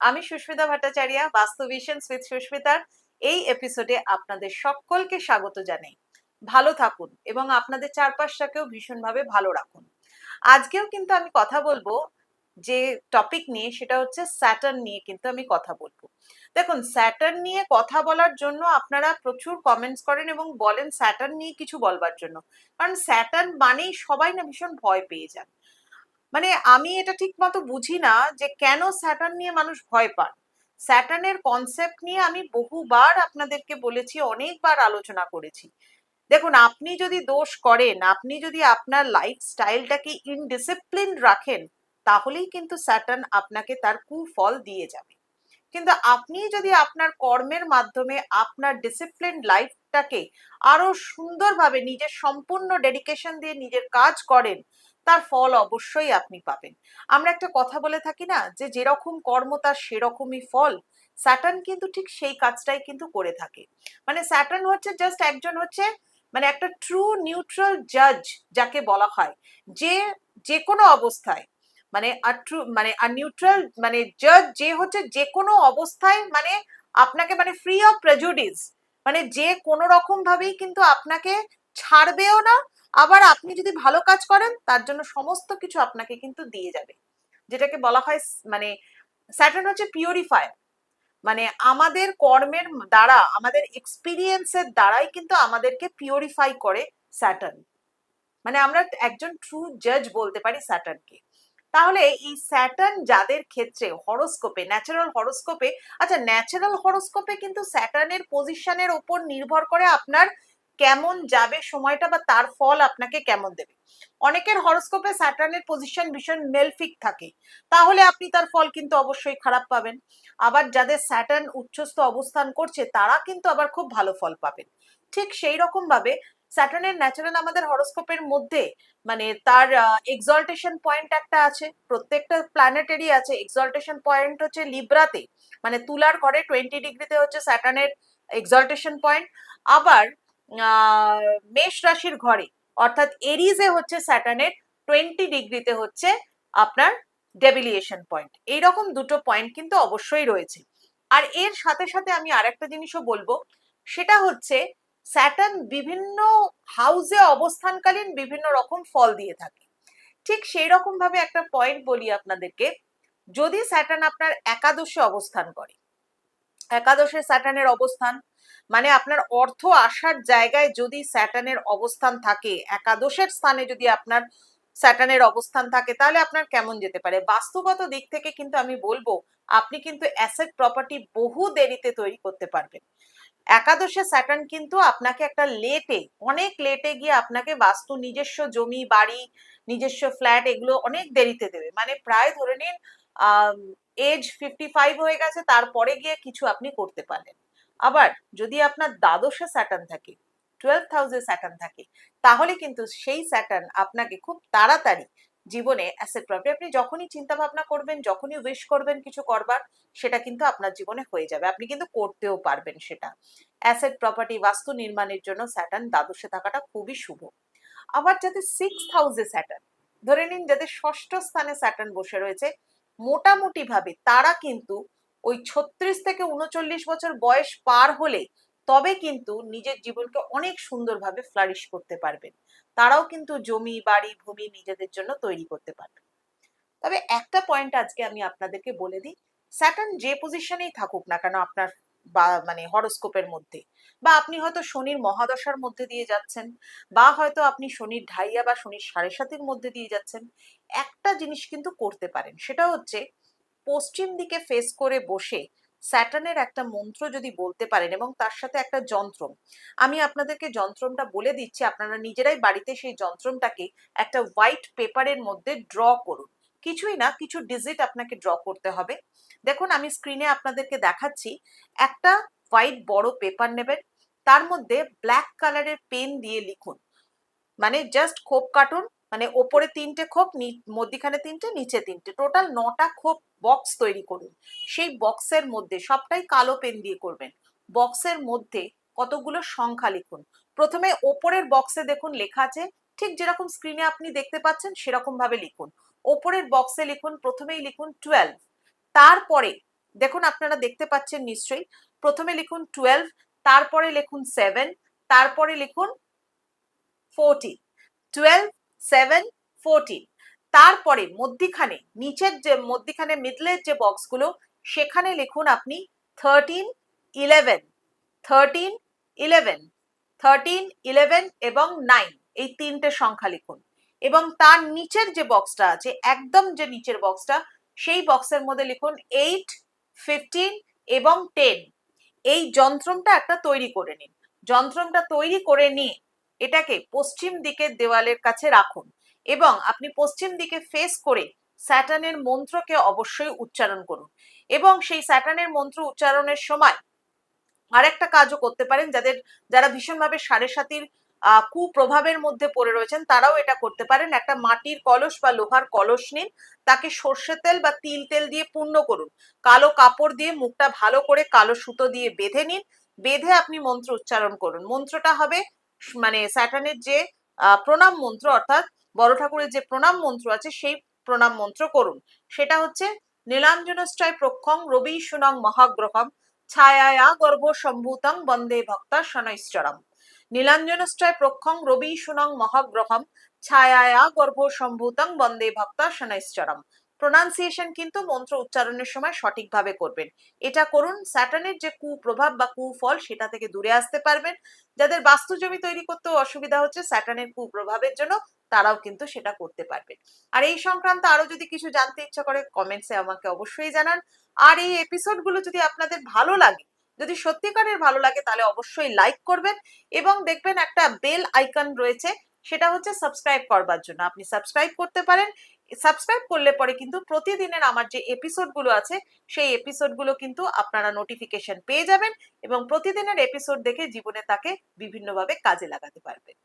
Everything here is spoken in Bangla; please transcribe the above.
আমি সুস্মিতা ভট্টাচার্য, বাস্তু ভিশনস উইথ সুস্মিতার এই এপিসোডে আপনাদের সকলকে স্বাগত জানাই। ভালো থাকুন এবং আপনাদের চারপাশটাকেও ভীষণভাবে ভালো রাখুন। আজকেও কিন্তু আমি কথা বলবো যে টপিক নিয়ে, সেটা হচ্ছে স্যাটার্ন নিয়ে কিন্তু আমি কথা বলবো। দেখুন, স্যাটার্ন নিয়ে কথা বলার জন্য আপনারা প্রচুর কমেন্টস করেন এবং বলেন স্যাটার্ন নিয়ে কিছু বলবার জন্য, কারণ স্যাটার্ন মানেই সবাই না ভীষণ ভয় পেয়ে যান। মানে আমি এটা ঠিক মতো বুঝি না যে কেন স্যাটার্ন নিয়ে মানুষ ভয় পান। স্যাটার্নের কনসেপ্ট নিয়ে আমি বহুবার আপনাদেরকে বলেছি, অনেকবার আলোচনা করেছি। দেখুন, আপনি যদি দোষ করেন, আপনি যদি আপনার লাইফস্টাইলটাকে ইনডিসিপ্লিন রাখেন, তাহলেই কিন্তু স্যাটার্ন আপনাকে তার কুফল দিয়ে যাবে। কিন্তু আপনি যদি আপনার কর্মের মাধ্যমে আপনার ডিসিপ্লিন লাইফটাকে আরো সুন্দরভাবে নিজের সম্পূর্ণ ডেডিকেশন দিয়ে নিজের কাজ করেন, তার ফল অবশ্যই আপনি পাবেন। আমরা একটা কথা বলে থাকি না, যে যেরকম কর্ম তার সেরকমই ফল। স্যাটার্ন কিন্তু ঠিক সেই কাজটাই কিন্তু করে থাকে। মানে স্যাটার্ন হচ্ছে জাস্ট একজন হচ্ছে, মানে একটা ট্রু নিউট্রাল জাজ যাকে বলা হয়, যে যে কোনো অবস্থায়, মানে আর নিউট্রাল মানে জাজ যে হচ্ছে যে কোনো অবস্থায়, মানে আপনাকে মানে ফ্রি অফ প্রেজুডিস, মানে যে কোনো রকম ভাবেই কিন্তু আপনাকে ছাড়বেও না। আবার আপনি যদি ভালো কাজ করেন, তার জন্য সমস্ত কিছু আপনাকে কিন্তু দিয়ে যাবে। যেটাকে বলা হয় মানে স্যাটার্ন হচ্ছে পিউরিফায়ার। মানে আমাদের কর্মের দ্বারা, আমাদের এক্সপিরিয়েন্সের দ্বারাই কিন্তু আমাদেরকে পিউরিফাই করে স্যাটার্ন। মানে আমরা একজন ট্রু জাজ বলতে পারি স্যাটার্নকে। তাহলে এই স্যাটার্ন যাদের ক্ষেত্রে হরোস্কোপে, ন্যাচারাল হরোস্কোপে, আচ্ছা ন্যাচারাল হরোস্কোপে কিন্তু স্যাটার্নের পজিশনের উপর নির্ভর করে আপনার কেমন যাবে সময়টা, বা তার ফল আপনাকে কেমন দেবে। অনেকের হরোস্কোপে স্যাটার্নের পজিশন ভীষণ মেলফিক থাকে, তাহলে আপনি তার ফল কিন্তু অবশ্যই খারাপ পাবেন। আবার যাদের স্যাটার্ন উচ্চস্থ অবস্থান করছে, তারা কিন্তু আবার খুব ভালো ফল পাবেন। ঠিক সেই রকম ভাবে স্যাটার্নের ন্যাচারাল আমাদের হরোস্কোপের মধ্যে, মানে তার এক্সল্টেশন পয়েন্ট একটা আছে, প্রত্যেকটা প্ল্যানেটেরই আছে। এক্সল্টেশন পয়েন্ট হচ্ছে লিব্রাতে, মানে তুলার ঘরে 20 ডিগ্রিতে হচ্ছে স্যাটার্নের এক্সল্টেশন পয়েন্ট। আবার মেষ রাশির ঘরে, অর্থাৎ এরিজে হচ্ছে স্যাটার্নের 20 ডিগ্রিতে হচ্ছে আপনার ডেভিলিয়েশন পয়েন্ট। এইরকম দুটো পয়েন্ট কিন্তু অবশ্যই রয়েছে। আর এর সাথে সাথে আমি আরেকটা জিনিসও বলবো, সেটা হচ্ছে স্যাটার্ন বিভিন্ন হাউসে অবস্থানকালীন বিভিন্ন রকম ফল দিয়ে থাকে। ঠিক সেই রকম ভাবে একটা পয়েন্ট বলি আপনাদেরকে, যদি স্যাটার্ন আপনার একাদশে অবস্থান করে, একাদশে স্যাটার্নের অবস্থান, মানে আপনার অর্থ আসার জায়গায় যদি স্যাটার্নের অবস্থান থাকে, একাদশের স্থানে যদি আপনার স্যাটার্নের অবস্থান থাকে, তাহলে আপনার কেমন যেতে পারে। বাস্তুগত দিক থেকে কিন্তু আমি বলবো, আপনি কিন্তু অ্যাসেট প্রপার্টি বহু দেরিতে তৈরি করতে পারবেন। একাদশে স্যাটার্ন কিন্তু আপনাকে একটা লেটে, অনেক লেটে গিয়ে আপনাকে বাস্তু নিজস্ব জমি বাড়ি, নিজস্ব ফ্ল্যাট, এগুলো অনেক দেরিতে দেবে। মানে প্রায় ধরে নিন এজ 55 হয়ে গেছে, তারপরে গিয়ে কিছু আপনি করতে পারলেন। আবার যদি আপনার দ্বাদশে স্যাটার্ন থাকে, 12th হাউসে স্যাটার্ন থাকে, তাহলে কিন্তু সেই স্যাটার্ন আপনাকে খুব তাড়াতাড়ি জীবনে অ্যাসেট প্রপার্টি, আপনি যখনই চিন্তা ভাবনা করবেন, যখনই উইশ করবেন কিছু করবার, সেটা কিন্তু আপনার জীবনে হয়ে যাবে। আপনি কিন্তু করতেও পারবেন সেটা। অ্যাসেট প্রপার্টি বাস্তু নির্মাণের জন্য স্যাটার্ন দ্বাদশে থাকাটা খুবই শুভ। আবার যাদের 6th হাউসে স্যাটার্ন, ধরে নিন যাদের ষষ্ঠ স্থানে স্যাটার্ন বসে রয়েছে, মোটামুটি ভাবে তারা কিন্তু ওই 36 থেকে 39 বছর বয়স পার হলে তবে কিন্তু নিজের জীবনকে অনেক সুন্দরভাবে ফ্লারিশ করতে পারবেন। তারাও কিন্তু জমি বাড়ি ভূমি নিজেদের জন্য তৈরি করতে পারবেন। তবে একটা পয়েন্ট আজকে আমি আপনাদেরকে বলে দিই, স্যাটার্ন যে পজিশনেই থাকুক না কেন আপনার বা মানে হরোস্কোপের মধ্যে, বা আপনি হয়তো শনির মহাদশার মধ্যে দিয়ে যাচ্ছেন, বা হয়তো আপনি শনির ঢাইয়া বা শনির সাড়ে সাতির মধ্যে দিয়ে যাচ্ছেন, একটা জিনিস কিন্তু করতে পারেন, সেটা হচ্ছে পশ্চিম দিকে ফেস করে বসে স্যাটার্নের একটা মন্ত্র যদি বলতে পারেন, এবং তার সাথে একটা যন্ত্রম, আমি আপনাদেরকে যন্ত্রমটা বলে দিচ্ছি, আপনারা নিজেরাই বাড়িতে সেই যন্ত্রমটাকে একটা হোয়াইট পেপারের মধ্যে ড্র করুন। কিছুই না, কিছু ডিজিট আপনাকে ড্র করতে হবে। দেখুন, আমি স্ক্রিনে আপনাদেরকে দেখাচ্ছি। একটা হোয়াইট বড় পেপার নেবেন, তার মধ্যে ব্ল্যাক কালারের পেন দিয়ে লিখুন, মানে জাস্ট খোপ কাটুন, মানে ওপরে 3টে খোপ, মধ্যিখানে 3টে, নিচে 3টে, টোটাল 9টা খোপ বক্স তৈরি করুন। সেই বক্সের মধ্যে, সবটাই কালো পেন দিয়ে করবেন, বক্সের মধ্যে কতগুলো সংখ্যা লিখুন। প্রথমে ওপরের বক্সে দেখুন লেখা আছে, ঠিক যেরকম স্ক্রিনে আপনি দেখতে পাচ্ছেন সেরকম ভাবে লিখুন। ওপরের বক্সে লিখুন, প্রথমেই লিখুন 12, তারপরে দেখুন আপনারা দেখতে পাচ্ছেন নিশ্চয়ই, প্রথমে লিখুন 12, তারপরে লিখুন 7, তারপরে লিখুন 14, 12, 7, 14, তারপরে মধ্যিখানে নিচের যে মধ্যিখানে মিডলের যে বক্সগুলো সেখানে লিখুন আপনি 13, 11, 13, 11, 13, 11 এবং 9, এই তিনটে সংখ্যা লিখুন। এবং তার নিচের যে বক্সটা আছে, একদম যে নিচের বক্সটা, সেই বক্সের মধ্যে লিখুন 8, 15 এবং 10। এই যন্ত্রটা একটা তৈরি করে নিন। যন্ত্রটা তৈরি করে নিয়ে এটাকে পশ্চিম দিকের দেওয়ালের কাছে রাখুন এবং আপনি পশ্চিম দিকে ফেস করে স্যাটার্নের মন্ত্রকে অবশ্যই উচ্চারণ করুন। এবং সেই স্যাটার্নের মন্ত্র উচ্চারণের সময় আরেকটা কাজও করতে পারেন, যারা ভীষণভাবে সাড়ে সাতির কুপ্রভাবের মধ্যে পড়ে রয়েছেন তারাও এটা করতে পারেন। একটা মাটির কলস বা লোহার কলস নিন, তাকে সর্ষে তেল বা তিল তেল দিয়ে পূর্ণ করুন, কালো কাপড় দিয়ে মুখটা ভালো করে কালো সুতো দিয়ে বেঁধে নিন, বেঁধে আপনি মন্ত্র উচ্চারণ করুন। মন্ত্রটা হবে মানে স্যাটার্নের যে প্রণাম মন্ত্র, অর্থাৎ বড় ঠাকুরের যে প্রণাম মন্ত্র আছে সেই প্রণাম মন্ত্র করুন। সেটা হচ্ছে নীলাঞ্জনশ্চয় প্রক্ষং রবি সুনং মহাগ্রহম ছায়ায়া গর্ভ সম্ভূতং বন্দে ভক্তা শনৈশ্চরম। নীলাঞ্জনশ্চয় প্রক্ষং রবি সুনং মহাগ্রহম ছায়ায়া গর্ভ সম্ভূতং বন্দে ভক্তা শনৈশ্চরম। প্রোনাউন্সিয়েশন কিন্তু মন্ত্র উচ্চারণের সময় সঠিকভাবে করবেন। এটা করুন, স্যাটার্নের যে কুপ্রভাব বা কুফল সেটা থেকে দূরে আসতে পারবেন। যাদের বাস্তু জমি তৈরি করতেও অসুবিধা হচ্ছে স্যাটার্নের কুপ্রভাবের জন্য, তারাও কিন্তু সেটা করতে পারবে। আর এই সংক্রান্ত আরো যদি কিছু জানতে ইচ্ছা করে কমেন্টসে আমাকে অবশ্যই জানান। আর এই এপিসোডগুলো যদি আপনাদের ভালো লাগে, যদি সত্যিকারের ভালো লাগে, তাহলে অবশ্যই লাইক করবেন এবং দেখবেন একটা বেল আইকন রয়েছে, সেটা হচ্ছে সাবস্ক্রাইব করবার জন্য। আপনি সাবস্ক্রাইব করতে পারেন। সাবস্ক্রাইব করলে পরে কিন্তু প্রতিদিনের আমার যে এপিসোডগুলো আছে সেই এপিসোডগুলো কিন্তু আপনারা নোটিফিকেশন পেয়ে যাবেন এবং প্রতিদিনের এপিসোড দেখে জীবনে তাকে বিভিন্নভাবে কাজে লাগাতে পারবেন।